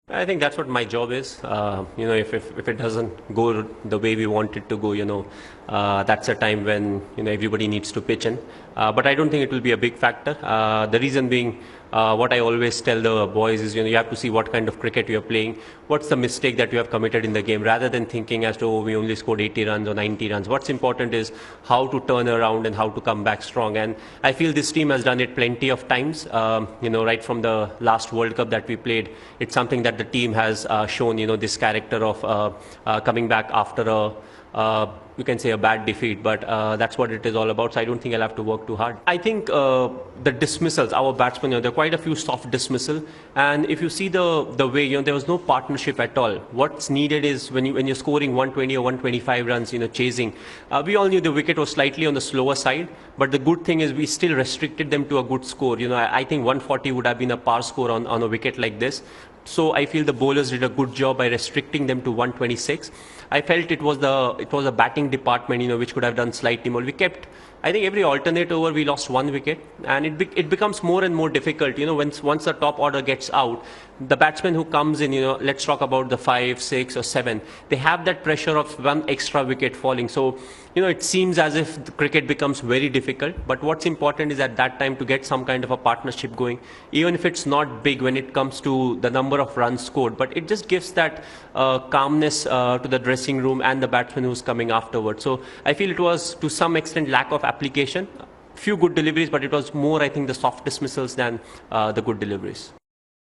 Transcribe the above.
I think that's what my job is. If it doesn't go the way we want it to go, that's a time when everybody needs to pitch in. But I don't think it will be a big factor. The reason being, what I always tell the boys is, you have to see what kind of cricket you are playing. What's the mistake that you have committed in the game, rather than thinking as to, oh, we only scored 80 runs or 90 runs. What's important is how to turn around and how to come back strong. And I feel this team has done it plenty of times. Right from the last World Cup that we played, it's something that the team has shown, this character of coming back after you can say a bad defeat, but that's what it is all about. So I don't think I'll have to work too hard. I think the dismissals, our batsmen, there are quite a few soft dismissal, and if you see the way, there was no partnership at all. What's needed is when you're scoring 120 or 125 runs, chasing. We all knew the wicket was slightly on the slower side, but the good thing is we still restricted them to a good score. I think 140 would have been a par score on a wicket like this. So I feel the bowlers did a good job by restricting them to 126. I felt it was a batting department, which could have done slightly more. We kept, I think every alternate over we lost one wicket, and it becomes more and more difficult. Once the top order gets out, the batsman who comes in, let's talk about the 5, 6 or 7, they have that pressure of one extra wicket falling. So, it seems as if the cricket becomes very difficult. But what's important is at that time to get some kind of a partnership going, even if it's not big when it comes to the number of runs scored. But it just gives that calmness to the dressing room and the batsman who's coming afterwards. So I feel it was to some extent lack of application. Few good deliveries, but it was more, I think, the soft dismissals than the good deliveries.